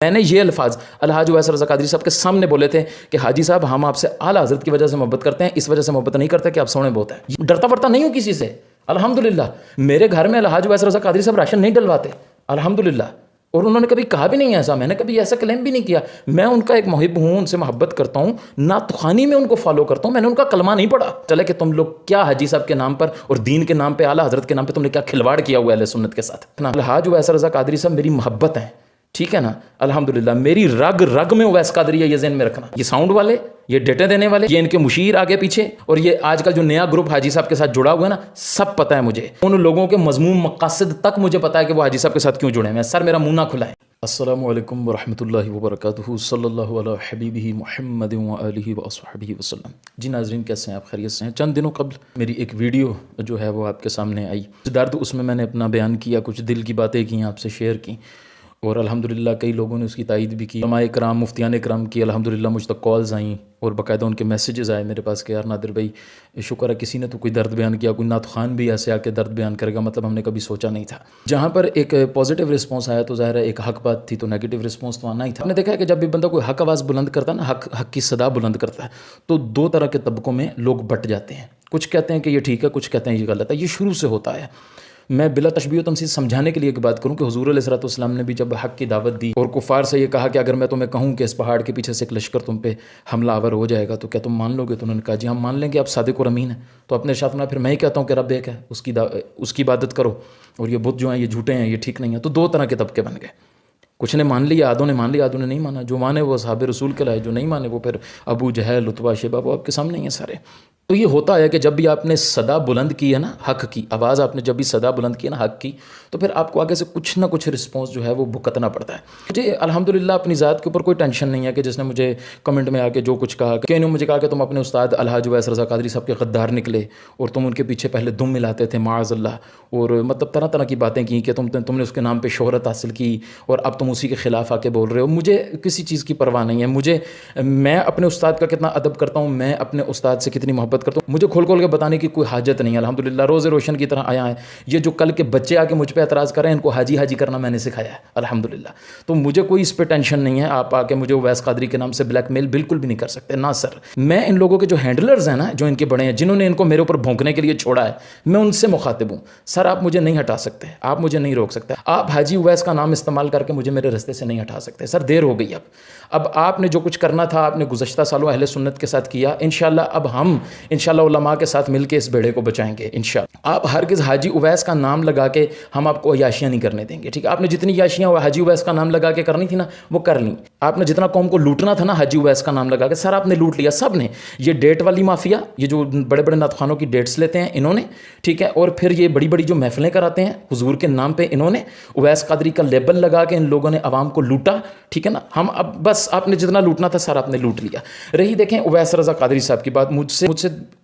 मैंने ये अल्फाज अलहाज उवैस रज़ा कादरी साहब के सामने बोले थे कि हाजी साहब हम आपसे आला हज़रत की वजह से मोहब्बत करते हैं, इस वजह से मोहब्बत नहीं करते कि आप सोने बहुत है। डरता वरता नहीं हूँ किसी से, अल्हम्दुलिल्लाह। मेरे घर में अलहाज उवैस रज़ा कादरी साहब राशन नहीं डलवाते, अल्हम्दुलिल्लाह। और उन्होंने कभी कहा भी नहीं ऐसा, मैंने कभी ऐसा क्लेम भी नहीं किया। मैं उनका एक मुहिब हूँ, उनसे मोहब्बत करता हूँ, नातखानी में उनको फॉलो करता हूँ। मैंने उनका कलमा नहीं पढ़ा। चले कि तुम लोग क्या हाजी साहब के नाम पर और दीन के नाम पे, आला हज़रत के नाम पे तुमने क्या खिलवाड़ किया हुआ है अहले सुन्नत के साथ। अलहाज उवैस रज़ा कादरी साहब मेरी मोहब्बत है, ठीक है ना, अल्हम्दुलिल्लाह। मेरी रग रग में उवैस कादरी है, ये ज़हन में रखना। ये साउंड वाले, ये डेटे देने वाले, ये इनके मुशीर आगे पीछे, और ये आजकल जो नया ग्रुप हाजी साहब के साथ जुड़ा हुआ है ना, सब पता है मुझे। उन लोगों के मज़मूम मक़ासिद तक मुझे पता है कि वो हाजी साहब के साथ क्यों जुड़े हैं। सर मेरा मुंह ना खुला है। अस्सलामु अलैकुम वरहमतुल्लाहि वबरकातुहू, सल्लल्लाहु अला हबीबिही मुहम्मद व आलिहि व अस्हबिही वसल्लम। जी नाज़रीन, कैसे हैं आप? खैरियत से हैं? चंद दिनों कबल मेरी एक वीडियो जो है वो आपके सामने आई दर्द, उसमें मैंने अपना बयान किया, कुछ दिल की बातें की, आपसे शेयर की, और अल्हम्दुलिल्लाह कई लोगों ने उसकी तायद भी की। उलमाए कराम, मुफ्तियान कराम की अल्हम्दुलिल्लाह मुझ तक कॉल्स आईं और बाकायदा उनके मैसेजेस आए मेरे पास कि यार नादिर भाई शुक्र है किसी ने तो कोई दर्द बयान किया, कोई नात खान भी ऐसे आके दर्द बयान करेगा, मतलब हमने कभी सोचा नहीं था। जहाँ पर एक पॉजिटिव रिस्पॉन्स आया तो ज़ाहिर है एक हक बात थी, तो नेगेटिव रिस्पॉन्स तो आना ही था। हमने देखा है कि जब भी बंदा कोई हक आवाज़ बुलंद करता है ना, हक की सदा बुलंद करता है, तो दो तरह के तबकों में लोग बट जाते हैं। कुछ कहते हैं कि ये ठीक है, कुछ कहते हैं ये गलत है। ये शुरू से होता है। मैं बिला तशबीह तमसील समझाने के लिए एक बात करूं कि हुजूर अलैहिस्सलाम ने भी जब हक़ की दावत दी और कुफ़ार से ये कहा कि अगर मैं तुम्हें कहूं कि इस पहाड़ के पीछे से एक लश्कर तुम पे हमला आवर हो जाएगा तो क्या तुम मान लोगे? तो उन्होंने कहा जी हम मान लेंगे, आप सादिक और अमीन हैं। तो अपने साथ में फिर मैं ही कहता हूँ कि रब एक है, उसकी इबादत करो, और ये बुत जो हैं ये झूठे हैं, ये ठीक नहीं है। तो दो तरह के तबके बन गए। कुछ ने मान लिया, आधों ने मान लिया, आधों ने नहीं माना। जो माने वो असहाबे रसूल के लाए, जो नहीं माने वो फिर अबू जहल, उतबा, शेबा, वो आपके सामने ही हैं सारे। तो ये होता है कि जब भी आपने सदा बुलंद की है ना हक़ की आवाज़, आपने जब भी सदा बुलंद की है ना हक़ की, तो फिर आपको आगे से कुछ ना कुछ रिस्पॉन्स जो है वो भुगतना पड़ता है। मुझे अल्हम्दुलिल्लाह अपनी ज़ात के ऊपर कोई टेंशन नहीं है कि जिसने मुझे कमेंट में आके जो कुछ कहा, कि इन्होंने मुझे कहा कि तुम अपने उस्ताद अलहाज उवैस रज़ा कादरी साहब के गद्दार निकले और तुम उनके पीछे पहले दुम मिलाते थे माअज़ल्लाह, और मतलब तरह तरह की बातें की कि तुमने उसके नाम पर शोहरत हासिल की और अब तुम उसी के ख़िलाफ़ आके बोल रहे हो। मुझे किसी चीज़ की परवाह नहीं है। मैं अपने उस्ताद का कितना अदब करता हूँ, मैं अपने उस्ताद से कितनी मोहब्बत करता हूँ, मुझे खोल के बताने की कोई हाजत नहीं है। अल्हम्दुलिल्लाह रोज़े रोशन की तरह आया है। ये जो कल के बच्चे आके मुझ पे एतराज़ कर रहे हैं, इनको हाजी हाजी करना मैंने सिखाया है अल्हम्दुलिल्लाह। तो मुझे कोई इस पे टेंशन नहीं है। आप आके मुझे उवैस कादरी के नाम से ब्लैकमेल बिल्कुल भी नहीं कर सकते ना सर। मैं इन लोगों के जो हैंडलर्स हैं ना, जो इनके बड़े हैं, जिन्होंने इनको मेरे ऊपर भौंकने के लिए छोड़ा है, मैं उनसे मुखातिब हूँ। सर आप मुझे नहीं हटा सकते, आप मुझे नहीं रोक सकते। आप हाजी उवैस का नाम इस्तेमाल करके मुझे मेरे रास्ते से नहीं हटा सकते। सर देर हो गई अब आपने जो कुछ करना था आपने गुज़श्ता सालों अहले सुन्नत के साथ किया। इंशाअल्लाह अब हम इंशाअल्लाह उलमा के साथ मिलकर इस बेड़े को बचाएंगे इंशाअल्लाह। आप हरगिज़ हाजी उवैस का नाम लगा के हम आपको याशियाँ नहीं करने देंगे, ठीक है? आपने जितनी याशियाँ हाजी उवैस का नाम लगा के करनी थी ना, वो कर ली। आपने जितना कौम को लूटना था ना हाजी उवैस का नाम लगा के, सर आपने लूट लिया सब ने। ये डेट वाली माफिया, ये जो बड़े बड़े नातखानों की डेट्स लेते हैं इन्होंने, ठीक है, और फिर ये बड़ी बड़ी जो महफिलें कराते हैं हुजूर के नाम पर, इन्होंने उवैस कादरी का लेबल लगा के इन लोगों ने आवाम को लूटा, ठीक है ना? हम अब बस आपने जितना लूटना था सर आपने लूट लिया। रही देखें उवैस रज़ा कादरी साहब की बात, मुझसे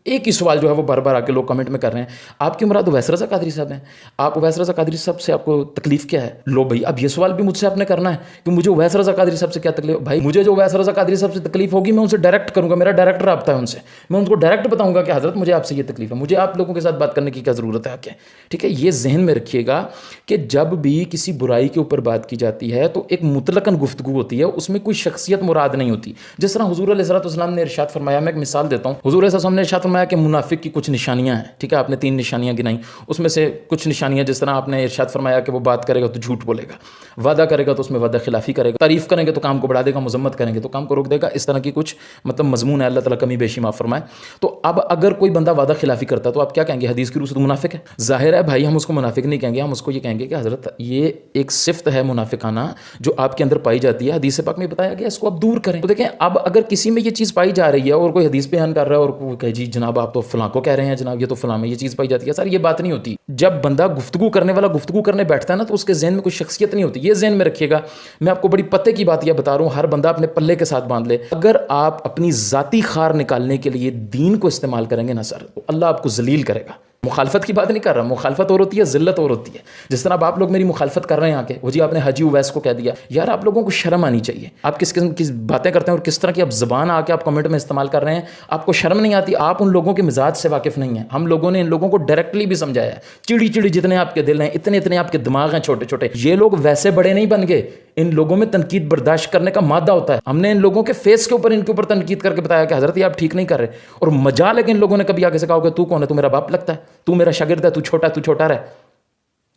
एक ही सवाल जो है वो बार बार आके लोग कमेंट में कर रहे हैं, आपकी मुराद उवैस रज़ा कादरी साहब हैं? आप उवैस रज़ा कादरी साहब से आपको तकलीफ़ क्या है? लो भाई अब ये सवाल भी मुझसे आपने करना है कि मुझे उवैस रज़ा कादरी साहब से क्या तकलीफ? भाई मुझे जो उवैस रज़ा कादरी साहब से तकलीफ होगी मैं उनसे डायरेक्ट करूँगा, मेरा डायरेक्ट रब्ता है उनसे। मैं उनको डायरेक्ट बताऊँगा कि हज़रत मुझे आपसे ये तकलीफ है, मुझे आप लोगों के साथ बात करने की क्या ज़रूरत है आके, ठीक है? ये जहन में रखिएगा कि जब भी किसी बुराई के ऊपर बात की जाती है तो एक मुतलकन गुफ्तगू होती है, उसमें कोई शख्सियत मुराद नहीं होती। जिस तरह हुजूर अलैहिस्सलाम ने इरशाद फरमाया, मैं एक मिसाल देता हूँ। हुजूर अलैहिस्सलाम ने इरशाद फरमाया कि मुनाफिक की कुछ निशानियां हैं, ठीक है? आपने 3 निशानियां गिनाई, उसमें से कुछ निशानियां जिस तरह आपने इरशाद फरमाया कि वो बात करेगा तो झूठ बोलेगा, वादा करेगा तो उसमें वादा खिलाफी करेगा, तारीफ़ करेंगे तो काम को बढ़ा देगा, मजम्मत करेंगे तो काम को रोक देगा। इस तरह की कुछ मतलब मजमून है, अल्लाह ताला कमी बेशी माफ़ फरमाए। तो अब अगर कोई बंदा वादा खिलाफी करता तो आप क्या कहेंगे? हदीस की रूह से तो मुनाफिक है। जाहिर है भाई हम उसको मुनाफिक नहीं कहेंगे, हम उसको ये कहेंगे कि हज़रत ये एक सिफ्त है मुनाफिकाना जो आपके अंदर पाई जाती है, हदीस पाक में बताया गया, इसको आप दूर करें। तो देखें अब अगर किसी में ये चीज़ पाई जा रही है और कोई हदीस बयान कर रहा है और कोई कहे जी जनाब आप तो फलां को कह रहे हैं, जनाब ये तो फलां में ये चीज़ पाई जाती है, सर ये बात नहीं होती। जब बंदा गुफ्तगू करने वाला गुफ्तगू करने बैठता है ना तो उसके जहन में कोई शख्सियत नहीं होती। ये जहन में रखिएगा। मैं आपको बड़ी पते की बात यह बता रहा हूँ, हर बंदा अपने पल्ले के साथ बांध ले। अगर आप अपनी ज़ाती खार निकालने के लिए दीन को इस्तेमाल करेंगे ना सर, तो अल्लाह आपको जलील करेगा। मुखालफत की बात नहीं कर रहा, मुखालफत और होती है, ज़िल्लत और होती है। जिस तरह आप लोग मेरी मुखालफत कर रहे हैं आके, वो जी आपने हाजी उवैस को कह दिया, यार आप लोगों को शर्म आनी चाहिए। आप किस किस्म की बातें करते हैं और किस तरह की आप ज़बान आके आप कमेंट में इस्तेमाल कर रहे हैं, आपको शर्म नहीं आती? आप उन लोगों के मिजाज से वाकिफ़ नहीं है। हम लोगों ने इन लोगों को डायरेक्टली भी समझाया है। चिड़ी चिड़ी जितने आपके दिल हैं, इतने इतने आपके दिमाग हैं छोटे छोटे। ये लोग वैसे बड़े नहीं बन गए, इन लोगों में तनकीद बर्दाश्त करने का मादा होता है। हमने इन लोगों के फेस के ऊपर इनके ऊपर तनकीद करके बताया कि हजरत ये आप ठीक नहीं कर रहे, और मजाल है कि इन लोगों ने कभी आगे से कहा कि तू कौन है, तू मेरा बाप लगता है, तू मेरा शागिर्द है, तू छोटा रहे,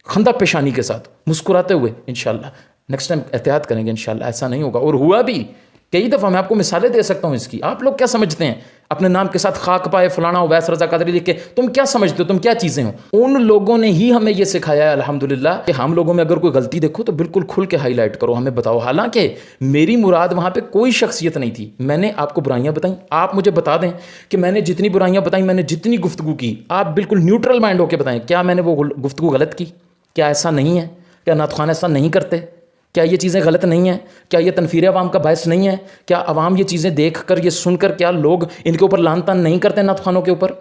खंदा पेशानी के साथ मुस्कुराते हुए। इंशाल्लाह नेक्स्ट टाइम एहतियात करेंगे, इंशाल्लाह ऐसा नहीं होगा। और हुआ भी कई दफ़ा, मैं आपको मिसालें दे सकता हूँ इसकी। आप लोग क्या समझते हैं अपने नाम के साथ खाक पाए फलाना उवैस रज़ा कादरी लिख के, तुम क्या समझते हो, तुम क्या चीज़ें हो? उन लोगों ने ही हमें यह सिखाया है अल्हम्दुलिल्लाह कि हम लोगों में अगर कोई गलती देखो तो बिल्कुल खुल के हाईलाइट करो, हमें बताओ। हालांकि मेरी मुराद वहाँ पे कोई शख्सियत नहीं थी, मैंने आपको बुराइयाँ बताई। आप मुझे बता दें कि मैंने जितनी बुराइयाँ बताई, मैंने जितनी गुफ्तगू की, आप बिल्कुल न्यूट्रल माइंड होकर बताएं, क्या मैंने वो गुफ्तगू गलत की? क्या ऐसा नहीं है? क्या नात ख़्वान ऐसा नहीं करते? क्या ये चीज़ें गलत नहीं हैं? क्या ये तनफीर अवाम का बायस नहीं है? क्या अवाम ये चीज़ें देख कर, ये सुनकर, क्या लोग इनके ऊपर लान तान नहीं करते नात ख़्वानों के ऊपर?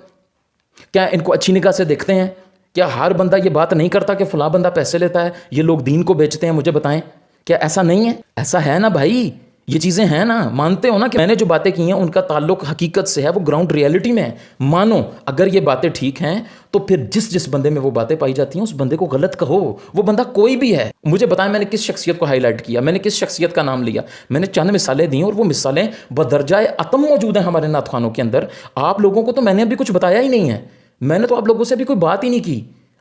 क्या इनको अच्छी निगाह से देखते हैं? क्या हर बंदा ये बात नहीं करता कि फ़लाँ बंदा पैसे लेता है, ये लोग दीन को बेचते हैं? मुझे बताएं, क्या ऐसा नहीं है? ऐसा है ना भाई, ये चीज़ें हैं ना, मानते हो ना कि मैंने जो बातें की हैं उनका ताल्लुक हकीकत से है, वो ग्राउंड रियलिटी में है। मानो अगर ये बातें ठीक हैं तो फिर जिस जिस बंदे में वो बातें पाई जाती हैं उस बंदे को गलत कहो, वो बंदा कोई भी है। मुझे बताएं मैंने किस शख्सियत को हाईलाइट किया, मैंने किस शख्सियत का नाम लिया? मैंने चंद मिसालें दी और वो मिसालें बदरजाए अतम मौजूद हैं हमारे नात ख़्वानों के अंदर। आप लोगों को तो मैंने अभी कुछ बताया ही नहीं है, मैंने तो आप लोगों से अभी कोई बात ही नहीं की।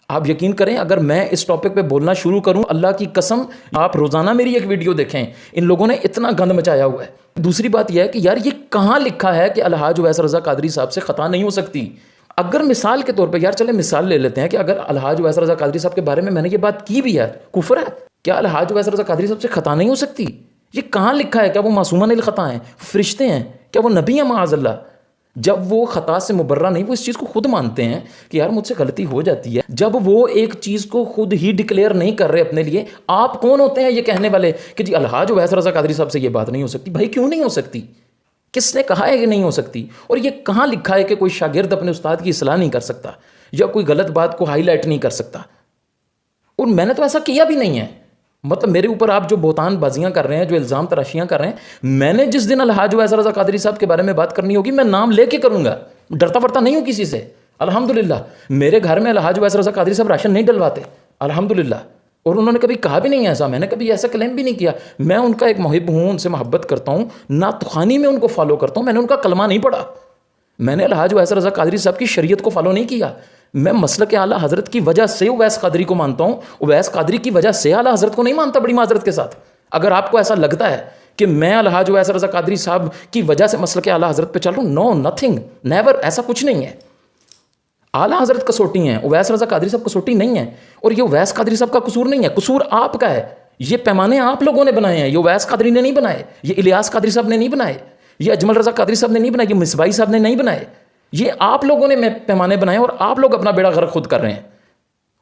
आप यकीन करें, अगर मैं इस टॉपिक पे बोलना शुरू करूं, अल्लाह की कसम, आप रोज़ाना मेरी एक वीडियो देखें, इन लोगों ने इतना गंद मचाया हुआ है। दूसरी बात यह है कि यार ये कहाँ लिखा है कि अलहाज उवैस रज़ा कादरी साहब से ख़ता नहीं हो सकती? अगर मिसाल के तौर पे, यार चले मिसाल ले लेते हैं कि अगर अलहाज उवैस रज़ा कादरी साहब के बारे में मैंने ये बात की भी है, कुफ्र है? क्या अलहाज उवैस रज़ा कादरी साहब से ख़ता नहीं हो सकती? ये कहाँ लिखा है? क्या वो मासूमान अल ख़ता हैं, फरिश्ते हैं? क्या वो नबी हैं माअज़ल्लाह? जब वो ख़ता से मुबर्रा नहीं, वो इस चीज़ को खुद मानते हैं कि यार मुझसे गलती हो जाती है, जब वो एक चीज़ को खुद ही डिक्लेयर नहीं कर रहे अपने लिए, आप कौन होते हैं ये कहने वाले कि जी अलहाज उवैस रज़ा कादरी साहब से ये बात नहीं हो सकती? भाई क्यों नहीं हो सकती? किसने कहा है कि नहीं हो सकती? और ये कहाँ लिखा है कि कोई शागिर्द अपने उस्ताद की इस्लाह नहीं कर सकता या कोई गलत बात को हाईलाइट नहीं कर सकता? और मैंने तो ऐसा किया भी नहीं है। मतलब मेरे ऊपर आप जो बोतान बाजियाँ कर रहे हैं, जो इल्ज़ाम तराशियाँ कर रहे हैं, मैंने जिस दिन अलहाज उवैस रज़ा कादरी साहब के बारे में बात करनी होगी मैं नाम लेके करूँगा, डरता वरता नहीं हूँ किसी से। अल्हम्दुलिल्लाह मेरे घर में अलहाज उवैस रज़ा कादरी साहब राशन नहीं डलवाते, अल्हम्दुलिल्लाह। और उन्होंने कभी कहा भी नहीं है ऐसा, मैंने कभी ऐसा क्लेम भी नहीं किया। मैं उनका एक मुहिब हूँ, उनसे मोहब्बत करता हूँ, नात ख़्वानी में उनको फॉलो करता हूँ। मैंने उनका कलमा नहीं पढ़ा, मैंने अलहाज उवैस रज़ा कादरी साहब की शरीयत को फॉलो नहीं किया। मैं मसलक आला हज़रत की वजह से उवैस कादरी को मानता हूँ, उवैस कादरी की वजह से आला हज़रत को नहीं मानता, बड़ी माजरत के साथ। अगर आपको ऐसा लगता है कि मैं अलहाज उवैस रज़ा कादरी साहब की वजह से मसलक आला हज़रत पे चल रहा हूँ, नो, नथिंग, नेवर, ऐसा कुछ नहीं है। आला हज़रत कसौटी हैं, उवैस रज़ा कादरी साहब कसौटी नहीं है। और ये उवैस कादरी साहब का कसूर नहीं है, कसूर आपका है। ये पैमाने आप लोगों ने बनाए हैं, ये उवैस कादरी ने नहीं बनाए, ये इलियास कादरी साहब ने नहीं बनाए, ये अजमल रज़ा कादरी साहब ने नहीं बनाए, ये मिसबाई साहब ने नहीं बनाए, ये आप लोगों ने पैमाने बनाए और आप लोग अपना बेड़ा गर्क खुद कर रहे हैं।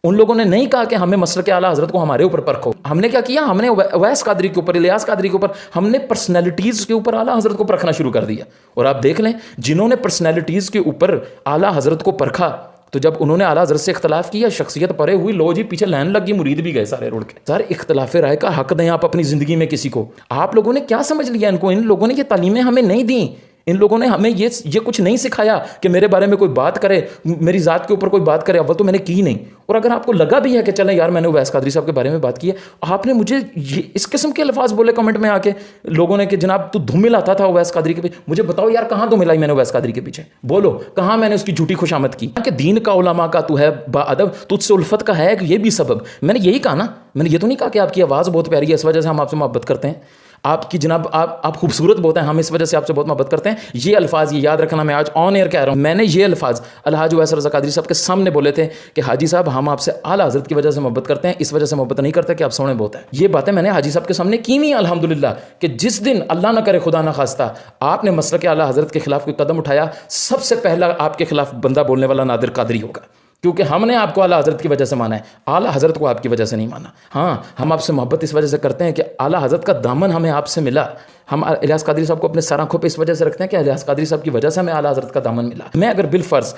उन लोगों ने नहीं कहा कि हमें मसलक आला हज़रत को हमारे ऊपर परखो। हमने क्या किया? हमने उवैस कादरी के ऊपर, इलियास कादरी के ऊपर, हमने पर्सनैलिटीज़ के ऊपर आला हज़रत को परखना शुरू कर दिया। और आप देख लें, जिन्होंने पर्सनैलिटीज़ के ऊपर आला हज़रत को परखा, तो जब उन्होंने आला हज़रत से इख्तलाफ किया, शख्सियत परे हुई, लो जी पीछे लाइन लग गई, मुरीद भी गए सारे रुड़ के। सारे इख्तलाफ राय का हक दें आप अपनी ज़िंदगी में किसी को। आप लोगों ने क्या समझ लिया इनको? इन लोगों ने ये तालीमें हमें नहीं दी, इन लोगों ने हमें ये कुछ नहीं सिखाया कि मेरे बारे में कोई बात करे, मेरी ज़ात के ऊपर कोई बात करे। अव्वल तो मैंने की नहीं, और अगर आपको लगा भी है कि चलें यार मैंने उवैस कादरी साहब के बारे में बात की है, आपने मुझे ये इस किस्म के अल्फाज बोले कमेंट में आके लोगों ने कि जनाब तू धूमिल आता था उवैस कादरी के पीछे। मुझे बताओ यार कहाँ धूमिल आई मैंने उवैस कादरी के पीछे? बोलो कहाँ मैंने उसकी झूठी खुशामद की? कि दीन का उलमा का तू है बाअदब, तुझसे उल्फत का है ये भी सबब। मैंने यही कहा ना, मैंने ये तो नहीं कहा कि आपकी आवाज़ बहुत प्यारी है इस वजह से हम आपसे मोहब्बत करते हैं, आपकी जनाब आप खूबसूरत बहुत हैं, हम इस वजह से आपसे बहुत मोहब्बत करते हैं। ये अल्फाज ये याद रखना, मैं आज ऑन एयर कह रहा हूँ, मैंने ये अल्फाज अलहाज उवैस रज़ा कादरी साहब के सामने बोले थे कि हाजी साहब हम आपसे आला हज़रत की वजह से मोहब्बत करते हैं, इस वजह से मोहब्बत नहीं करते कि आप सोने बहुत हैं। ये बातें मैंने हाजी साहब के सामने की नहीं, अल्हम्दुलिल्लाह, कि जिस दिन अल्लाह ना करे खुदा ना खास्ता आपने मसलक आला हज़रत के खिलाफ कोई कदम उठाया, सबसे पहला आपके खिलाफ बंदा बोलने वाला नादिर कादरी होगा, क्योंकि हमने आपको आला हज़रत की वजह से माना है, आला हज़रत को आपकी वजह से नहीं माना। हाँ, हम आपसे मोहब्बत इस वजह से करते हैं कि आला हज़रत का दामन हमें आपसे मिला। हम इलियास कादरी साहब को अपने सर आंखों पे इस वजह से रखते हैं कि इलियास कादरी साहब की वजह से हमें आला हज़रत का दामन मिला। मैं अगर बिलफर्ज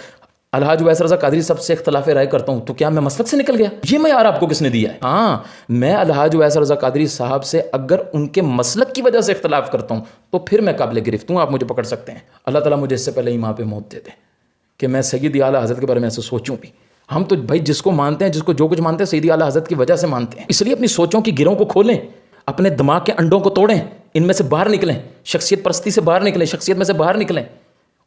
अलहाज उवैस रज़ा कादरी साहब से इख्तलाफ राय करता हूँ तो क्या मैं मसलक से निकल गया? ये मयार आपको किसने दिया है? हाँ, मैं अलहाज उवैस रज़ा कादरी साहब से अगर उनके मसलक की वजह से इख्तलाफ करता हूँ तो फिर मैं काबिल गिरफ्त हूँ, आप मुझे पकड़ सकते हैं। अल्लाह ताला मुझे इससे पहले ईमान पे मौत दे दे कि मैं सैयदी आला हज़रत के बारे में ऐसे सोचूं भी। हम तो भाई जिसको मानते हैं, जिसको जो कुछ मानते हैं, सैयदी आला हज़रत की वजह से मानते हैं। इसलिए अपनी सोचों की गिरों को खोलें, अपने दिमाग के अंडों को तोड़ें, इनमें से बाहर निकलें, शख्सियत परस्ती से बाहर निकलें, शख्सियत में से बाहर निकलें।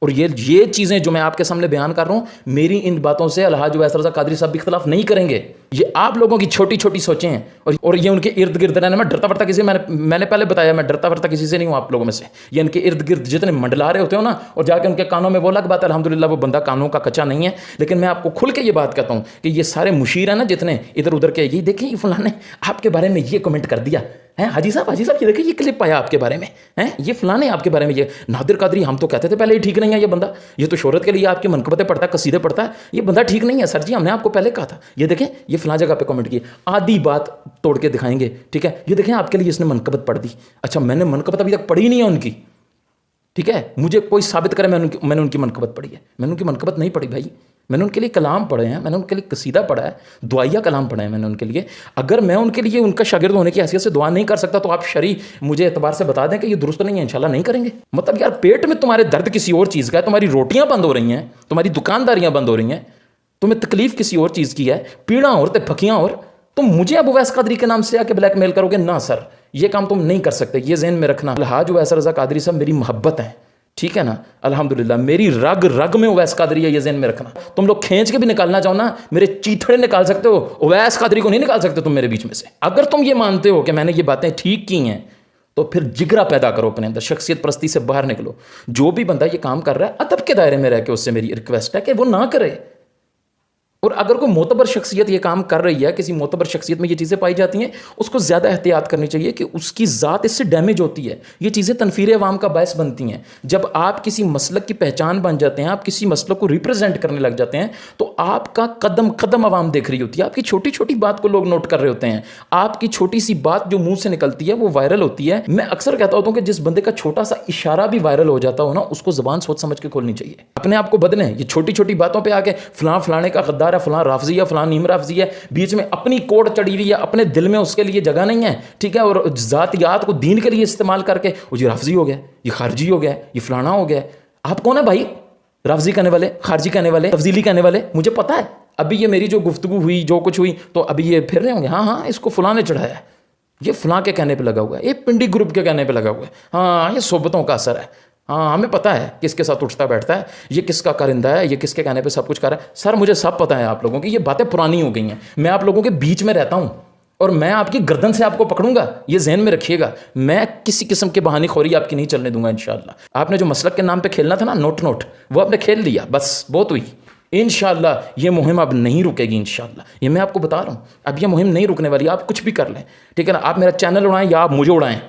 और ये चीज़ें जो मैं आपके सामने बयान कर रहा हूँ, मेरी इन बातों से अलहाज उवैस रज़ा कादरी साहब भी इख्तलाफ नहीं करेंगे। ये आप लोगों की छोटी छोटी सोचें हैं और ये उनके इर्द गिर्द रहने में डरता वरता किसी, मैंने पहले बताया, मैं डरता वरता किसी से नहीं हूँ आप लोगों में से। ये इनके इर्द गिर्द जितने मंडला रहे होते हो ना, और जाकर उनके कानों में वो अलग बात है, अल्हम्दुलिल्लाह वो बंदा कानों का कच्चा नहीं है। लेकिन मैं आपको खुल के ये बात कहता हूँ कि ये सारे मुशीर हैं ना जितने इधर उधर के, ये देखिए फलां ने आपके बारे में ये कमेंट कर दिया है, हाजी साहब ये देखिए ये क्लिप आया आपके बारे में है, ये फलाने आपके बारे में, ये नादिर कादरी हम तो कहते थे पहले ही ठीक नहीं है ये बंदा, ये तो शोहरत के लिए आपकी मनकबतें पढ़ता है, कसीदे पढ़ता है, ये बंदा ठीक नहीं है सर जी, हमने आपको पहले कहा था। ये देखें ये फलां जगह पे कमेंट किए, आधी बात तोड़ के दिखाएंगे, ठीक है। ये देखें आपके लिए इसने मनकबत पढ़ दी, अच्छा मैंने मनकबत अभी तक पढ़ी नहीं है उनकी, ठीक है, मुझे कोई साबित करे मैंने उनकी मनकबत पढ़ी है। मैंने उनकी मनकबत नहीं पढ़ी भाई, मैंने उनके लिए कलाम पढ़े हैं, मैंने उनके लिए कसीदा पढ़ा है, दुआया कलाम पढ़े हैं मैंने उनके लिए। अगर मैं उनके लिए उनका शागिर्द होने की हैसियत से दुआ नहीं कर सकता तो आप शरी मुझे एतबार से बता दें कि ये दुरुस्त नहीं है, इंशाल्लाह नहीं करेंगे। मतलब यार पेट में तुम्हारे दर्द किसी और चीज़ का है, तुम्हारी रोटियां बंद हो रही हैं, तुम्हारी दुकानदारियां बंद हो रही हैं, तुम्हें तकलीफ किसी और चीज़ की है, पीड़ा और ते फकियाँ और, तुम मुझे अब उवैस कादरी के नाम से आके ब्लैकमेल करोगे ना सर, ये काम तुम नहीं कर सकते, ये ज़हन में रखना। अलहाज उवैस रज़ा कादरी साहब मेरी मोहब्बत है, ठीक है ना, अल्हम्दुलिल्लाह मेरी रग रग में उवैस कादरी है, ये ज़हन में रखना। तुम लोग खींच के भी निकालना चाहो ना, मेरे चीथड़े निकाल सकते हो, उवैस कादरी को नहीं निकाल सकते तुम मेरे बीच में से। अगर तुम ये मानते हो कि मैंने ये बातें ठीक की हैं तो फिर जिगरा पैदा करो अपने अंदर, शख्सियत परस्ती से बाहर निकलो। जो भी बंदा ये काम कर रहा है अदब के दायरे में रह के उससे मेरी रिक्वेस्ट है कि वो ना करे। और अगर कोई मोतबर शख्सियत ये काम कर रही है, किसी मोतबर शख्सियत में ये चीज़ें पाई जाती हैं, उसको ज़्यादा एहतियात करनी चाहिए कि उसकी ज़ात इससे डैमेज होती है। ये चीज़ें तनफीर अवाम का बायस बनती हैं। जब आप किसी मसलक की पहचान बन जाते हैं, आप किसी मसलक को रिप्रेजेंट करने लग जाते हैं, तो आपका कदम कदम अवाम देख रही होती है, आपकी छोटी छोटी बात को लोग नोट कर रहे होते हैं, आपकी छोटी सी बात जो मुँह से निकलती है वो वायरल होती है। मैं अक्सर कहता होता हूँ कि जिस बंदे का छोटा सा इशारा भी वायरल हो जाता हो ना, उसको ज़बान सोच समझ के खोलनी चाहिए, अपने आप को बदलें। ये छोटी छोटी बातों पर आके फलां फलाने का गद्दार है, फलां राफजी है, फलां नीम राफजी है, बीच में अपनी कोड चढ़ी हुई है, अपने दिल में उसके लिए जगह नहीं है, ठीक है, और जातियात को दीन के लिए इस्तेमाल करके वो ये राफजी हो गया, ये खारजी हो गया, ये फलाना हो गया। आप कौन है भाई राफजी कहने वाले, खारजी कहने वाले, तफजीली कहने वाले? मुझे पता है अभी ये मेरी जो गुफ्तगू हुई, जो कुछ हुई, तो अभी ये फिर रहे होंगे, हाँ हाँ इसको फलां ने चढ़ाया है, ये फलां के कहने पर लगा हुआ है, ये पिंडी ग्रुप के कहने पर लगा हुआ है, हाँ ये सोबतों का असर है, हाँ हमें पता है किसके साथ उठता बैठता है, ये किसका कारिंदा है, ये किसके कहने पे सब कुछ कर रहा है। सर मुझे सब पता है आप लोगों की, ये बातें पुरानी हो गई हैं, मैं आप लोगों के बीच में रहता हूँ और मैं आपकी गर्दन से आपको पकड़ूंगा, ये ज़हन में रखिएगा। मैं किसी किस्म की बहानीखोरी आपकी नहीं चलने दूंगा इंशाअल्लाह। आपने जो मसलक के नाम पे खेलना था ना, नोट वो आपने खेल लिया, बस बहुत हुई। इंशाअल्लाह ये मुहिम अब नहीं रुकेगी इंशाअल्लाह, ये मैं आपको बता रहा हूँ, अब ये मुहिम नहीं रुकने वाली। आप कुछ भी कर लें, ठीक है ना, आप मेरा चैनल उड़ाएं या आप मुझे उड़ाएं,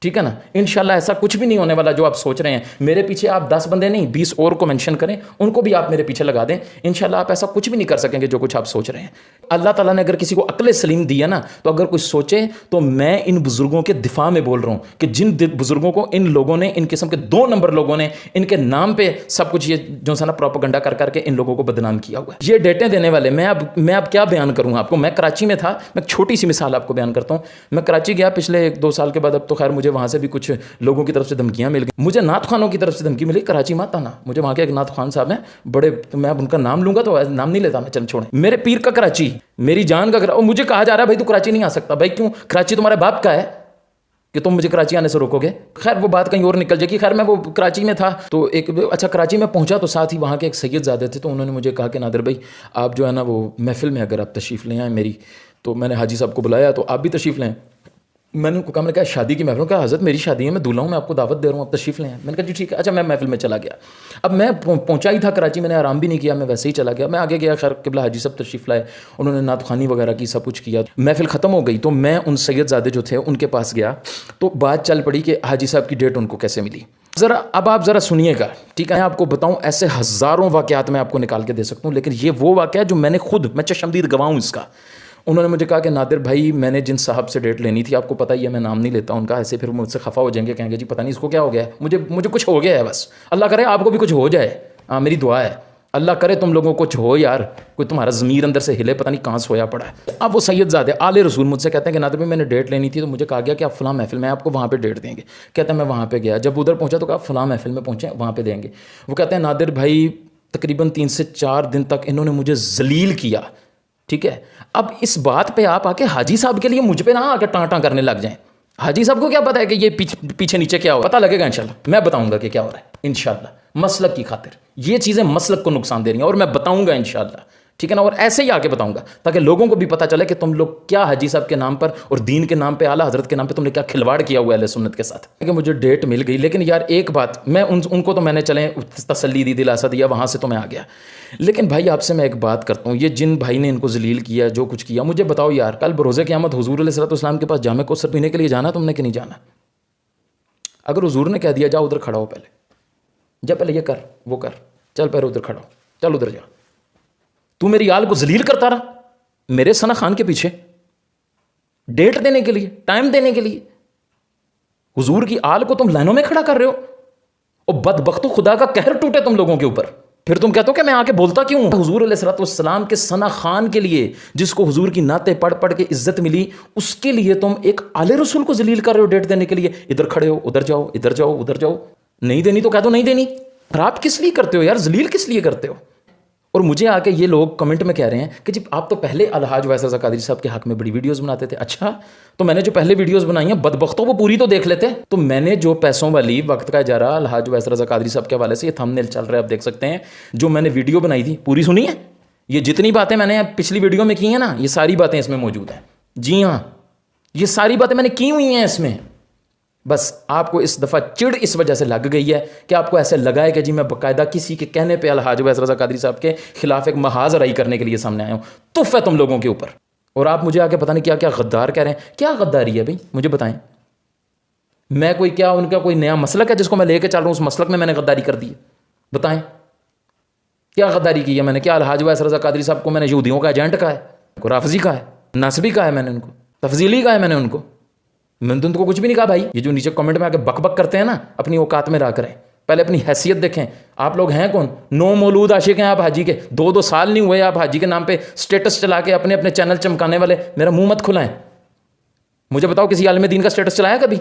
ठीक है ना, इंशाल्लाह ऐसा कुछ भी नहीं होने वाला जो आप सोच रहे हैं। मेरे पीछे आप 10 बंदे नहीं 20 और को मेंशन करें, उनको भी आप मेरे पीछे लगा दें, इंशाल्लाह आप ऐसा कुछ भी नहीं कर सकेंगे जो कुछ आप सोच रहे हैं। अल्लाह ताला ने अगर किसी को अक्ल सलीम दी है ना, तो अगर कुछ सोचे तो मैं इन बुजुर्गों के दिफा में बोल रहा हूँ कि जिन बुजुर्गों को इन लोगों ने, इन किस्म के 2 नंबर लोगों ने इनके नाम पे सब कुछ ये जो सा ना प्रोपेगेंडा कर करके इन लोगों को बदनाम किया हुआ है। ये डेटें देने वाले मैं अब क्या बयान करूँगा आपको। मैं कराची में था, मैं छोटी सी मिसाल आपको बयान करता हूँ। मैं कराची गया पिछले 2 साल के बाद, अब तो खैर मुझे वहाँ से भी कुछ लोगों की तरफ से धमकियां मिल गई। मुझे नात खानों की तरफ से धमकी मिली, कराची मत आना। मुझे वहाँ के एक नात खान साहब हैं बड़े, तो मैं अब उनका नाम लूंगा तो नाम नहीं लेता मैं, चल छोड़े। मेरे पीर का कराची, मेरी जान का कराची, मुझे कहा जा रहा है भाई तू कराची नहीं आ सकता। भाई क्यों? कराची तुम्हारे बाप का है कि तुम मुझे कराची आने से रोकोगे? खैर वो बात कहीं और निकल जाएगी। खैर मैं वो कराची में था तो कराची में पहुंचा तो साथ ही वहाँ के एक सैयद ज़ादे थे, तो उन्होंने मुझे कहा कि नादिर भाई आप जो है ना वो महफिल में अगर आप तशरीफ़ ले आए मेरी, तो मैंने हाजी साहब को बुलाया तो आप भी तशरीफ़ लें। मैंने उनको कहा, मैंने कहा शादी की महफिल, कहा हज़रत मेरी शादी है, मैं दूल्हा हूँ, मैं आपको दावत दे रहा हूँ, आप तशरीफ़ लें। मैंने कहा जी ठीक है। अच्छा मैं महफिल में चला गया। अब मैं पहुँचा ही था कराची, मैंने आराम भी नहीं किया, मैं वैसे ही चला गया। मैं आगे गया, खैर किबला हाजी साहब तशरीफ़ लाए, उन्होंने नात ख़ानी वगैरह की, सब कुछ किया। महफिल ख़त्म हो गई तो मैं उन सैयदज़ादे जो थे उनके पास गया, तो बात चल पड़ी कि हाजी साहब की डेट उनको कैसे मिली। अब आप ज़रा सुनिएगा, ठीक है। आपको बताऊँ ऐसे हज़ारों वाक़यात मैं आपको निकाल के दे सकता हूँ, लेकिन ये वो वाक़या जो मैंने खुद, मैं चशमदीद गवाह हूँ इसका। उन्होंने मुझे कहा कि नादिर भाई मैंने जिन साहब से डेट लेनी थी, आपको पता ही है मैं नाम नहीं लेता उनका, ऐसे फिर मुझसे खफा हो जाएंगे, कहेंगे जी पता नहीं इसको क्या हो गया है, मुझे कुछ हो गया है, बस अल्लाह करे आपको भी कुछ हो जाए। हाँ मेरी दुआ है, अल्लाह करे तुम लोगों को कुछ हो यार, कोई तुम्हारा ज़मीर अंदर से हिले, पता नहीं कहाँ सोया पड़ा है। अब वो सैयदज़ादे आले रसूल मुझसे कहते हैं कि नादिर भाई मैंने डेट लेनी थी, तो मुझे कहा गया कि आप फ़लाँ महफिल में आपको वहाँ पे डेट देंगे। कहते हैं मैं वहाँ पे गया, जब उधर पहुँचा तो कहा फ़लाँ महफिल में पहुँचे, वहाँ पे देंगे। वो कहते हैं नादिर भाई तकरीबन 3 से 4 दिन तक इन्होंने मुझे जलील किया, ठीक है। अब इस बात पे आप आके हाजी साहब के लिए मुझ पे ना आके टाँ करने लग जाएं। हाजी साहब को क्या पता है कि ये पीछे नीचे क्या हो, पता लगेगा इंशाल्लाह। मैं बताऊंगा कि क्या हो रहा है इंशाल्लाह, मसलक की खातिर। ये चीज़ें मसलक को नुकसान दे रही हैं और मैं बताऊंगा इंशाल्लाह, ठीक है ना। और ऐसे ही आगे बताऊंगा ताकि लोगों को भी पता चले कि तुम लोग क्या हाजी साहब के नाम पर और दीन के नाम पे, आला हजरत के नाम पे तुमने क्या खिलवाड़ किया हुआ है अहले सुन्नत के साथ। कि मुझे डेट मिल गई, लेकिन यार एक बात, मैं उनको तो मैंने चले तसल्ली दी, दिलासा दिया, वहाँ से तो मैं आ गया। लेकिन भाई आपसे मैं एक बात करता हूँ, ये जिन भाई ने इनको जलील किया, जो कुछ किया, मुझे बताओ यार, कल बरोज़े क़यामत हुजूर अलैहिस्सलाम के पास जामे कौसर पीने के लिए जाना तुमने कि नहीं जाना? अगर हुजूर ने कह दिया जा उधर खड़ा हो, पहले जा, पहले ये कर वो कर, चल पहले उधर खड़ा हो, चल उधर जा, तू मेरी आल को जलील करता रहा मेरे सना खान के पीछे, डेट देने के लिए, टाइम देने के लिए। हुजूर की आल को तुम लाइनों में खड़ा कर रहे हो और बदबख्तो खुदा का कहर टूटे तुम लोगों के ऊपर। फिर तुम कहते हो कि मैं आके बोलता क्यों? हुजूर अलैहिस्सलाम के सना खान के लिए, जिसको हुजूर की नाते पढ़ पढ़ के इज्जत मिली, उसके लिए तुम एक आले रसूल को जलील कर रहे हो डेट देने के लिए। इधर खड़े हो, उधर जाओ, इधर जाओ, उधर जाओ। नहीं देनी तो कह दो नहीं देनी। पर आप किस लिए करते हो यार, जलील किस लिए करते हो? और मुझे आके ये लोग कमेंट में कह रहे हैं कि जी आप तो पहले अलहाज वैस रज़ा कादरी साहब के हक में बड़ी वीडियोस बनाते थे। अच्छा, तो मैंने जो पहले वीडियोस बनाई हैं बदबख्तों वो पूरी तो देख लेते। तो मैंने जो पैसों वाली वक्त का इजारा अलहाज वैस रज़ा कादरी साहब के हवाले से, ये थंबनेल चल रहा है, आप देख सकते हैं, जो मैंने वीडियो बनाई थी पूरी सुनी है। ये जितनी बातें मैंने पिछली वीडियो में की हैं ना, ये सारी बातें इसमें मौजूद हैं। जी हाँ, ये सारी बातें मैंने की हुई हैं इसमें। बस आपको इस दफ़ा चिड़ इस वजह से लग गई है कि आपको ऐसे लगा है कि जी मैं बाकायदा किसी के कहने पे अलहाज वैस रज़ा कादरी साहब के खिलाफ एक महाज राई करने के लिए सामने आया हूँ। तुफ़ है तुम लोगों के ऊपर। और आप मुझे आके पता नहीं क्या क्या गद्दार कह रहे हैं। क्या गद्दारी है भाई, मुझे बताएं। मैं कोई क्या उनका कोई नया मसलक है जिसको मैं लेके चल रहा हूँ, उस मसलक में मैंने गद्दारी कर दी है? बताएं क्या गद्दारी की है मैंने? क्या अलहाज वैस रज़ा कादरी साहब को मैंने यहूदियों का एजेंट कहा है, राफजी कहा है, नासबी कहा है, मैंने उनको तफजीली कहा है, मैंने तो उनको कुछ भी नहीं कहा। भाई ये जो नीचे कमेंट में आके बक बक करते हैं ना, अपनी औकात में रहा करें, पहले अपनी हैसियत देखें। आप लोग हैं कौन? नो मौलूद आशिक हैं आप हाजी के। 2-2 साल नहीं हुए आप हाजी के नाम पे स्टेटस चला के अपने अपने चैनल चमकाने वाले। मेरा मुंह मत खुलाएं। मुझे बताओ किसी आलिम दीन का स्टेटस चलाया कभी?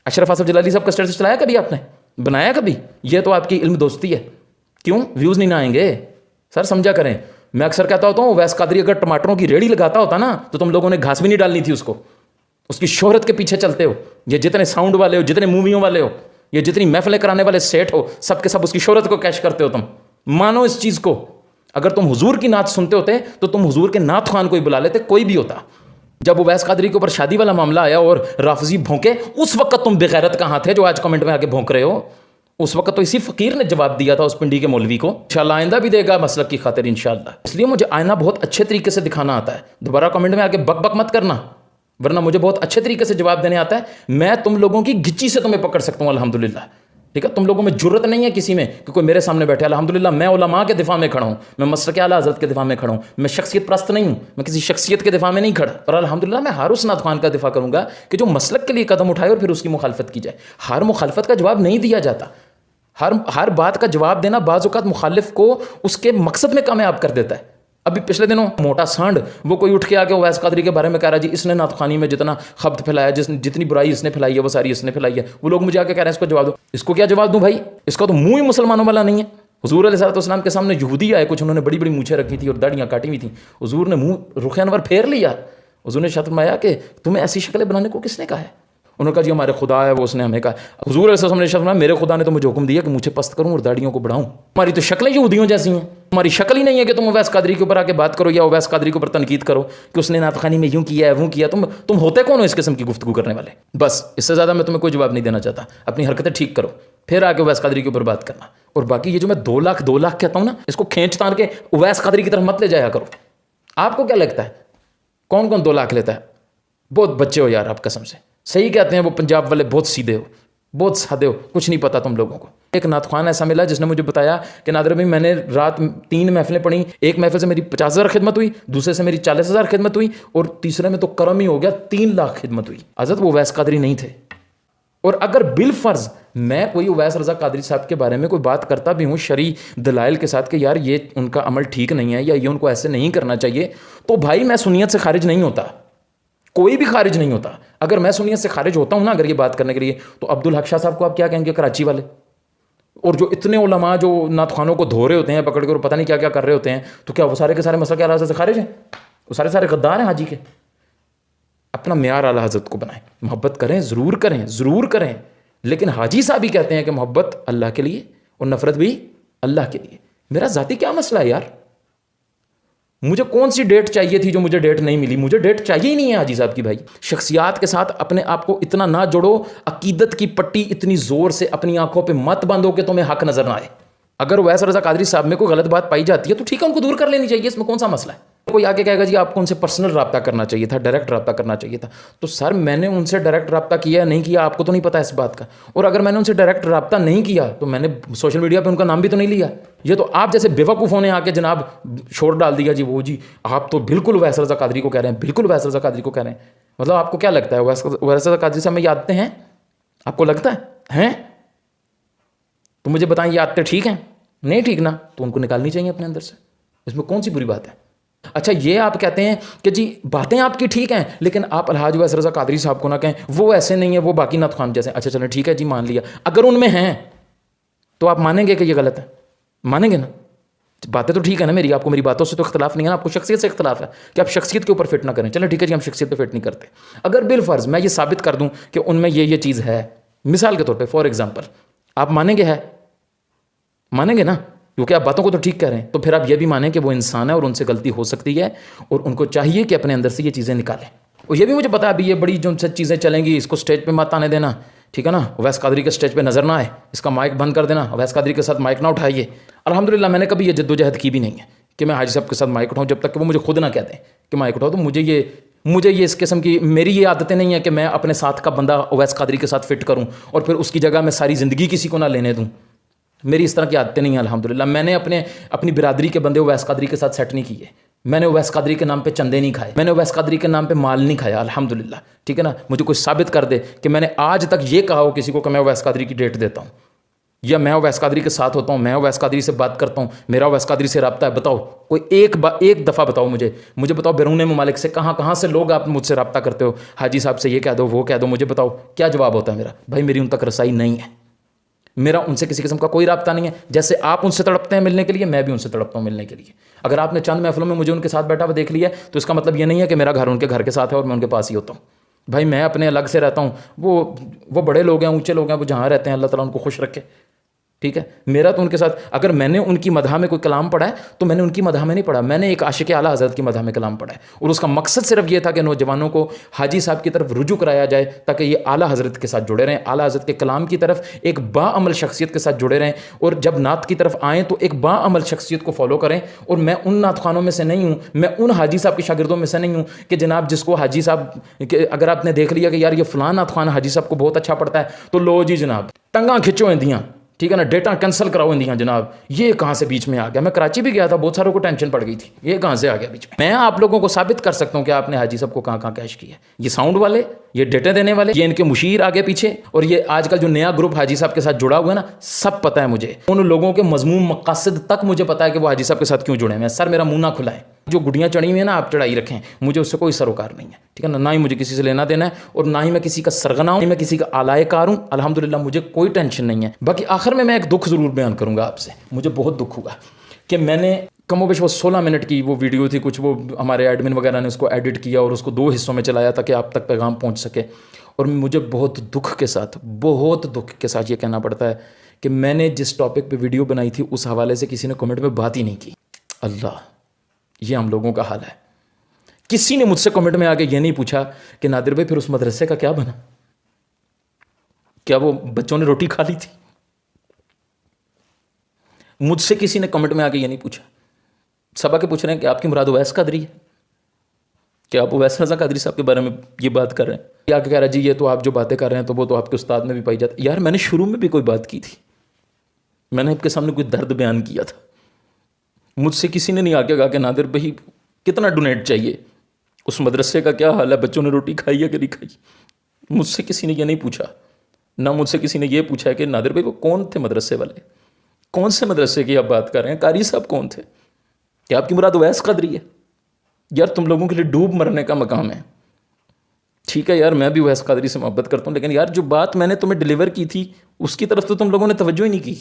अशरफ असफ जलाली साहब का स्टेटस चलाया कभी आपने? बनाया कभी? ये तो आपकी इल्म दोस्ती है। क्यों व्यूज़ नहीं ना आएंगे? सर समझा करें। मैं अक्सर कहता होता हूँ वैस कादरी अगर टमाटरों की रेड़ी लगाता होता ना, तो तुम लोगों ने घास भी नहीं डालनी थी उसको। उसकी शोहरत के पीछे चलते हो। ये जितने साउंड वाले हो, जितने मूवियों वाले हो, ये जितनी महफिलें कराने वाले सेठ हो, सब के सब उसकी शोहरत को कैश करते हो तुम। मानो इस चीज़ को। अगर तुम हुजूर की नात सुनते होते तो तुम हुजूर के नात खान को ही बुला लेते, कोई भी होता। जब उवैस कादरी के ऊपर शादी वाला मामला आया और राफजी भौंके, उस वक्त तुम बेगैरत कहाँ थे जो आज कमेंट में आके भौंक रहे हो? उस वक्त तो इसी फकीर ने जवाब दिया था उस पिंडी के मौलवी को। इंशाल्लाह आइंदा भी देगा मसलक की खातिर इंशाल्लाह। इसलिए मुझे आईना बहुत अच्छे तरीके से दिखाना आता है। दोबारा कमेंट में आके बक बक मत करना, वरना मुझे बहुत अच्छे तरीके से जवाब देने आता है। मैं तुम लोगों की गिच्ची से तुम्हें पकड़ सकता हूँ अल्हम्दुलिल्लाह। ठीक है, तुम लोगों में जुर्रत नहीं है किसी में कि कोई मेरे सामने बैठे। अल्हम्दुलिल्लाह मैं उलमा के दिफा में खड़ा हूँ, मैं मसलक आला हज़रत के दिफा में खड़ा हूँ। मैं शख्सियत परस्त नहीं हूँ, मैं किसी शख्सियत के दिफा में नहीं खड़ा। और अल्हम्दुलिल्लाह मैं हर उस नात खान का दिफा करूँगा कि जो मसलक के लिए कदम उठाए और फिर उसकी मुखालफत की जाए। हर मुखालफत का जवाब नहीं दिया जाता। हर बात का जवाब देना बाज़ औक़ात मुखालिफ को उसके मकसद में कामयाब कर देता है। अभी पिछले दिनों मोटा सांड वो कोई उठ के आके उवैस कादरी के बारे में कह रहा है जी इसने नातखानी में जितना खब्त फैलाया, जितनी बुराई इसने फैलाई है वो सारी इसने फैलाई है। वो लोग मुझे आके कह रहे हैं इसको जवाब दो। इसको क्या जवाब दूं भाई? इसका तो मुंह ही मुसलमानों वाला नहीं है। हुजूर अलैहिस्सलाम के सामने यहूदी आए, कुछ उन्होंने बड़ी बड़ी मूछें रखी थी और दाढ़ियाँ काटी हुई थी। हुजूर ने मुंह रुख अनवर फेर लिया। हुजूर ने शर्माया कि तुम्हें ऐसी शक्लें बनाने को किसने कहा है? उन्होंने कहा जी हमारे खुदा है वो, उसने हमें कहा। हुजूर अलैहिस्सलाम ने शर्माया, मेरे खुदा ने तो मुझे हुक्म दिया कि मुझे पस्त करूँ और दाढ़ियों को बढ़ाऊँ। हमारी तो शक्लें यहूदियों जैसी हैं। हमारी शक्ल ही नहीं है कि तुम उवैस कादरी के ऊपर आके बात करो या उवैस कादरी के ऊपर तनकीद करो कि उसने नातखानी में यूँ किया है वो किया। तुम होते कौन हो इस किस्म की गुफ्तगू करने वाले? बस इससे ज़्यादा मैं तुम्हें कोई जवाब नहीं देना चाहता। अपनी हरकतें ठीक करो, फिर आके उवैस कादरी के ऊपर बात करना। और बाकी ये जो मैं 2 लाख कहता हूँ ना, इसको खींच तान के उवैस कादरी की तरफ मत ले जाया करो। आपको क्या लगता है कौन कौन 2 लाख लेता है? बहुत बच्चे हो यार आप, कसम से। सही कहते हैं वो पंजाब वाले, बहुत सीधे हो, बहुत सादे हो, कुछ नहीं पता तुम लोगों को। एक नातखान ऐसा मिला जिसने मुझे बताया कि नादर भाई मैंने रात 3 महफिलें पढ़ी। एक महफिल से मेरी 50,000 खिदमत हुई, दूसरे से मेरी 40,000 खिदमत हुई और तीसरे में तो करम ही हो गया 3 लाख खिदमत हुई। हज़रत वो उवैस कादरी नहीं थे। और अगर बिलफर्ज मैं कोई उवैस रज़ा कादरी साहब के बारे में कोई बात करता भी हूँ शरी दलाइल के साथ कि यार ये उनका अमल ठीक नहीं है या ये उनको ऐसे नहीं करना चाहिए, तो भाई मैं सुन्नियत से खारिज नहीं होता। कोई भी खारिज नहीं होता। अगर मैं सुन्नियत से खारिज होता हूँ ना अगर ये बात करने के लिए, तो अब्दुल हक शाह साहब को आप क्या कहेंगे, कराची वाले? और जो इतने उलमा जो नातखानों को धो रहे होते हैं पकड़ के और पता नहीं क्या क्या कर रहे होते हैं, तो क्या वो सारे के सारे मसलक आला हज़रत से खारिज हैं? वो सारे गद्दार हैं हाजी के। अपना म्यार आला हज़रत को बनाएं, मोहब्बत करें, ज़रूर करें, लेकिन हाजी साहब ही कहते हैं कि मोहब्बत अल्लाह के लिए और नफ़रत भी अल्लाह के लिए। मेरा ज़ाती क्या मसला है यार? मुझे कौन सी डेट चाहिए थी जो मुझे डेट नहीं मिली? मुझे डेट चाहिए ही नहीं है हाजी साहब की भाई। शख्सियात के साथ अपने आप को इतना ना जोड़ो, अकीदत की पट्टी इतनी ज़ोर से अपनी आंखों पे मत बांधो कि तुम्हें हक नज़र ना आए। अगर वैस रज़ा कादरी साहब में कोई गलत बात पाई जाती है तो ठीक है, उनको दूर कर लेनी चाहिए, इसमें कौन सा मसला है? कोई आके कहेगा जी आपको उनसे पर्सनल रब्ता करना चाहिए था, डायरेक्ट रब्ता करना चाहिए था। तो सर मैंने उनसे डायरेक्ट रब्ता किया नहीं किया आपको तो नहीं पता इस बात का, और अगर मैंने उनसे डायरेक्ट रब्ता नहीं किया तो मैंने सोशल मीडिया पर उनका नाम भी तो नहीं लिया। ये तो आप जैसे बेवकूफ़ों ने आके जनाब शोर डाल दिया जी, वो जी आप तो बिल्कुल वैस रज़ा कादरी को कह रहे हैं, बिल्कुल वैस रज़ा कादरी को कह रहे हैं। मतलब आपको क्या लगता है वैस रज़ा कादरी साहब में ये आदतें हैं? आपको लगता है? तो मुझे बताएं ये आदतें ठीक हैं? नहीं ठीक ना, तो उनको निकालनी चाहिए अपने अंदर से, इसमें कौन सी बुरी बात है? अच्छा ये आप कहते हैं कि जी बातें आपकी ठीक हैं, लेकिन आप अलहाज वैस रज़ा कादरी साहब को ना कहें वो ऐसे नहीं है, वो बाकी नात ख़्वान जैसे। अच्छा चलें ठीक है जी, मान लिया, अगर उनमें हैं तो आप मानेंगे कि ये गलत है? मानेंगे ना? बातें तो ठीक है ना मेरी, आपको मेरी बातों से तो इख्तलाफ नहीं है ना, आपको शख्सियत से इख्तलाफ है कि आप शख्सियत के ऊपर फिट ना करें। चलें ठीक है जी, हम शख्सियत पे फिट नहीं करते। अगर बिलफर्ज मैं ये साबित कर दूं कि उनमें ये चीज़ है, मिसाल के तौर पर फॉर एग्जाम्पल, आप मानेंगे? है मानेंगे ना, क्योंकि आप बातों को तो ठीक कह रहे हैं, तो फिर आप ये भी मानें कि वो इंसान है और उनसे गलती हो सकती है और उनको चाहिए कि अपने अंदर से ये चीज़ें निकालें। और ये भी मुझे पता है अभी ये बड़ी जो उनसे चीज़ें चलेंगी, इसको स्टेज पे मत आने देना, ठीक है ना, वैस कादरी के स्टेज पे नज़र ना आए, इसका माइक बंद कर देना, वैस कादरी के साथ माइक ना उठाइए। अल्हम्दुलिल्लाह मैंने कभी ये जद्दोजहद की भी नहीं है कि मैं हाजी साहब के साथ माइक उठाऊँ, जब तक कि वो मुझे खुद ना कहते हैं कि माइक उठाओ। तो मुझे ये इस किस्म की मेरी ये आदतें नहीं है कि मैं अपने साथ का बंदा वैस कादरी के साथ फिट करूँ और फिर उसकी जगह मैं सारी ज़िंदगी किसी को ना लेने दूँ। मेरी इस तरह की आदतें नहीं हैं अल्हम्दुलिल्लाह। मैंने अपनी बिरादरी के बंदे वैस कादरी के साथ सेट नहीं किए, मैंने वैस कादरी के नाम पे चंदे नहीं खाए, मैंने वैस कादरी के नाम पे माल नहीं खाया अल्हम्दुलिल्लाह, ठीक है ना। मुझे कोई साबित कर दे कि मैंने आज तक ये कहा हो किसी को कि मैं वैस कादरी की डेट देता हूँ या मैं वैस कादरी के साथ होता हूँ, मैं वैस कादरी से बात करता हूँ, मेरा वैस कादरी से रब्ता है। बताओ कोई एक दफ़ा बताओ मुझे बताओ बैरून ममालिक से कहाँ से लोग आप मुझसे रब्ता करते हो, हाजी साहब से ये कह दो वो कह दो, मुझे बताओ क्या जवाब होता है मेरा? भाई मेरी उन तक रसाई नहीं है, मेरा उनसे किसी किस्म का कोई राब्ता नहीं है। जैसे आप उनसे तड़पते हैं मिलने के लिए, मैं भी उनसे तड़पता हूँ मिलने के लिए। अगर आपने चंद महफिलों में मुझे उनके साथ बैठा हुआ देख लिया तो इसका मतलब ये नहीं है कि मेरा घर उनके घर के साथ है और मैं उनके पास ही होता हूँ। भाई मैं अपने अलग से रहता हूँ, वो बड़े लोग हैं, ऊंचे लोग हैं, वो जहाँ रहते हैं अल्लाह ताला उनको खुश रखे, ठीक है। मेरा तो उनके साथ, अगर मैंने उनकी मदह में कोई कलाम पढ़ा है तो मैंने उनकी मदह में नहीं पढ़ा, मैंने एक आशिक आला हज़रत की मदह में कलाम पढ़ा है और उसका मकसद सिर्फ ये था कि नौजवानों को हाजी साहब की तरफ रुजू कराया जाए ताकि ये आला हज़रत के साथ जुड़े रहें, आला हज़रत के कलाम की तरफ एक बाअमल शख्सियत के साथ जुड़े रहें और जब नात की तरफ आएँ तो एक बाअमल शख्सियत को फॉलो करें। और मैं उन नात खानों में से नहीं हूँ, मैं उन हाजी साहब के शागिर्दों में से नहीं हूँ कि जनाब जिसको हाजी साहब, अगर आपने देख लिया कि यार ये फ़लाँ नात खान हाजी साहब को बहुत अच्छा पढ़ता है तो लो जी जनाब टंगा खिंचो इंदियाँ, ठीक है ना, डेटा कैंसिल कराओ इंदियाँ जनाब। ये कहाँ से बीच में आ गया? मैं कराची भी गया था, बहुत सारों को टेंशन पड़ गई थी, ये कहाँ से आ गया बीच में? मैं आप लोगों को साबित कर सकता हूँ कि आपने हाजी साहब को कहाँ कैश किया। ये साउंड वाले, ये डेटे देने वाले, ये इनके मुशीर आगे पीछे, और ये आजकल जो नया ग्रुप हाजी साहब के साथ जुड़ा हुआ है ना, सब पता है मुझे। उन लोगों के मजमूम मकासद तक मुझे पता है कि वो हाजी साहब के साथ क्यों जुड़े हैं। सर मेरा मुँह ना खुलाएं, जो गुड़ियाँ चढ़ी हुई है ना आप चढ़ाई रखें, मुझे उससे कोई सरोकार नहीं है, ठीक है ना। ना ही मुझे किसी से लेना देना है और ना ही मैं किसी का सरगना हूँ, मैं किसी का आलायकार हूँ। अल्हम्दुलिल्लाह मुझे कोई टेंशन नहीं है। बाकी आखिर में मैं एक दुख ज़रूर बयान करूँगा आपसे। मुझे बहुत दुख हुआ कि मैंने कमोबेश वो 16 मिनट की वो वीडियो थी, कुछ वो हमारे एडमिन वगैरह ने उसको एडिट किया और उसको 2 हिस्सों में चलाया ताकि आप तक पैगाम पहुँच सके। और मुझे बहुत दुख के साथ ये कहना पड़ता है कि मैंने जिस टॉपिक पर वीडियो बनाई थी उस हवाले से किसी ने कमेंट में बात ही नहीं की। अल्लाह, ये हम लोगों का हाल है। किसी ने मुझसे कमेंट में आके ये नहीं पूछा कि नादिर भाई फिर उस मदरसे का क्या बना, क्या वो बच्चों ने रोटी खा ली थी? मुझसे किसी ने कमेंट में आके ये नहीं पूछा। सब आके पूछ रहे हैं कि आपकी मुराद वैस कादरी है, क्या आप वैस रज़ा कादरी साहब के बारे में ये बात कर रहे हैं? या कह रहा है जी ये तो आप जो बातें कर रहे हैं तो वो तो आपके उस्ताद में भी पाई जाती। यार मैंने शुरू में भी कोई बात की थी, मैंने आपके सामने कोई दर्द बयान किया था। मुझसे किसी ने नहीं आके कहा कि नादिर भाई कितना डोनेट चाहिए, उस मदरसे का क्या हाल है, बच्चों ने रोटी खाई है कि नहीं खाई। मुझसे किसी ने ये नहीं पूछा, ना मुझसे किसी ने ये पूछा कि नादिर भाई वो कौन थे मदरसे वाले, कौन से मदरसे की आप बात कर रहे हैं, कारी साहब कौन थे, क्या आपकी मुराद वैस कादरी है? यार तुम लोगों के लिए डूब मरने का मकाम है, ठीक है यार। मैं भी वैस कादरी से मोहब्बत करता हूँ, लेकिन यार जो बात मैंने तुम्हें डिलीवर की थी उसकी तरफ तो तुम लोगों ने तवज्जो ही नहीं की।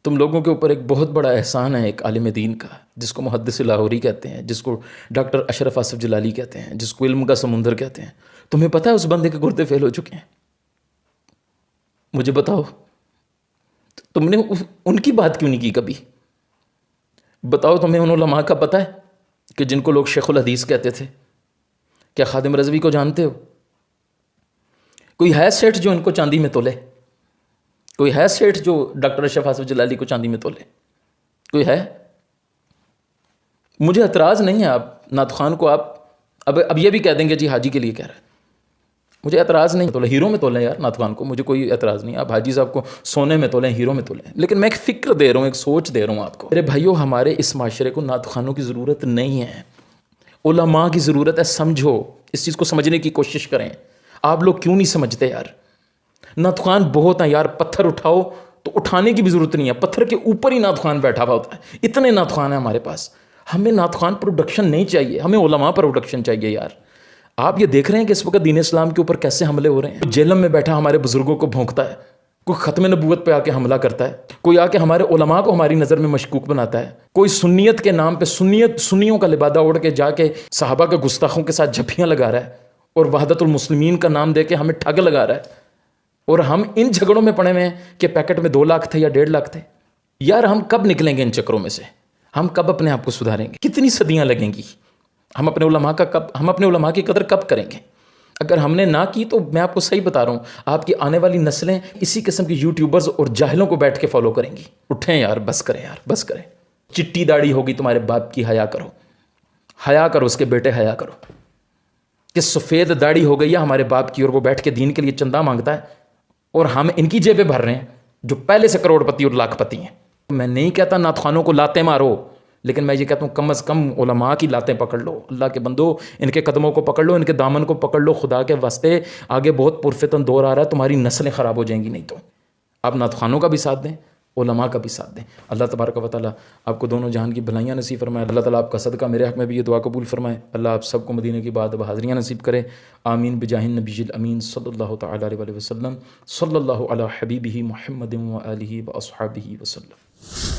तुम लोगों के ऊपर एक बहुत बड़ा एहसान है एक आलिम दीन का, जिसको मुहद्दिस लाहौरी कहते हैं, जिसको डॉक्टर अशरफ आसिफ जलाली कहते हैं, जिसको इल्म का समुंदर कहते हैं। तुम्हें पता है उस बंदे के गुर्दे फेल हो चुके हैं? मुझे बताओ, तुमने उनकी बात क्यों नहीं की कभी? बताओ, तुम्हें उन उलमा का पता है कि जिनको लोग शेखुल हदीस कहते थे? क्या खादिम रज़वी को जानते हो? कोई है सेठ जो उनको चांदी में तोले? कोई है सेठ जो डॉक्टर अशरफ आसिफ जलाली को चांदी में तोले? कोई है? मुझे एतराज़ नहीं है आप नात खान को आप अब ये भी कह देंगे जी हाजी के लिए कह रहा है, मुझे एतराज़ नहीं, तोले हीरो में तोलें यार नात खान को, मुझे कोई एतराज़ नहीं। आप हाजी साहब को सोने में तोलें, हीरो में तोलें, लेकिन मैं एक फ़िक्र दे रहा हूँ, एक सोच दे रहा हूँ आपको। अरे भाइयों, हमारे इस माशरे को नात खानों की ज़रूरत नहीं है, उलमा की ज़रूरत है। समझो, इस चीज़ को समझने की कोशिश करें। आप लोग क्यों नहीं समझते यार? नात खान बहुत हैं यार, पत्थर उठाओ तो उठाने की भी ज़रूरत नहीं है, पत्थर के ऊपर ही नात खान बैठा हुआ होता है। इतने नात खान हैं हमारे पास। हमें नात खान प्रोडक्शन नहीं चाहिए, हमें उलमा प्रोडक्शन चाहिए यार। आप ये देख रहे हैं कि इस वक्त दीन इस्लाम के ऊपर कैसे हमले हो रहे हैं। जेलम में बैठा हमारे बुजुर्गों को भौंकता है, कोई ख़त्म नबूवत पे आके हमला करता है, कोई आके हमारे उलमा को हमारी नज़र में मशकूक बनाता है, कोई सुन्नियत के नाम पे सुन्नियों का लिबादा उड़ के जाके सहाबा के गुस्ताखों के साथ झप्पियाँ लगा रहा है और वहदतुल मुस्लिमीन का नाम दे के हमें ठग लगा रहा है। और हम इन झगड़ों में पड़े हुए हैं कि पैकेट में 2 लाख थे या 1.5 लाख थे। यार हम कब निकलेंगे इन चक्रों में से? हम कब अपने आप को सुधारेंगे? कितनी सदियाँ लगेंगी? हम अपने उलमा की कदर कब करेंगे? अगर हमने ना की तो मैं आपको सही बता रहा हूँ, आपकी आने वाली नस्लें इसी किस्म की यूट्यूबर्स और जाहिलों को बैठ के फॉलो करेंगी। उठें यार, बस करें यार, बस करें। चिट्टी दाढ़ी होगी तुम्हारे बाप की, हया करो, हया करो, उसके बेटे हया करो। कि सफ़ेद दाढ़ी हो गई है हमारे बाप की और वो बैठ के दीन के लिए चंदा मांगता है और हम इनकी जेबें भर रहे हैं जो पहले से करोड़पति और लाखपति हैं। मैं नहीं कहता नात खानों को लाते मारो, लेकिन मैं ये कहता हूँ कम अज़ कम उलमा की लातें पकड़ लो। अल्लाह के बंदो, इनके कदमों को पकड़ लो, इनके दामन को पकड़ लो, खुदा के वास्ते। आगे बहुत पुरफितन दौर आ रहा है, तुम्हारी नस्लें ख़राब हो जाएंगी नहीं तो। आप नात खानों का भी साथ दें, उलमा का भी साथ दें। अल्लाह तबारक व तआला आपको दोनों जहान की भलाइयाँ नसीब फरमाए। अल्लाह ताला आपका सदका मेरे हक़ में भी ये दुआ कबूल फरमाए। अल्लाह आप सबको मदीने की बाद हाज़रियाँ नसीब करे। आमीन बिजाहिन नबील अमीन सल्लल्लाहु तआला अलैहि वसल्लम, सल्लल्लाहु अला हबीबिही मुहम्मदिन व आलिहि व अस्हाबिही वसल्लम।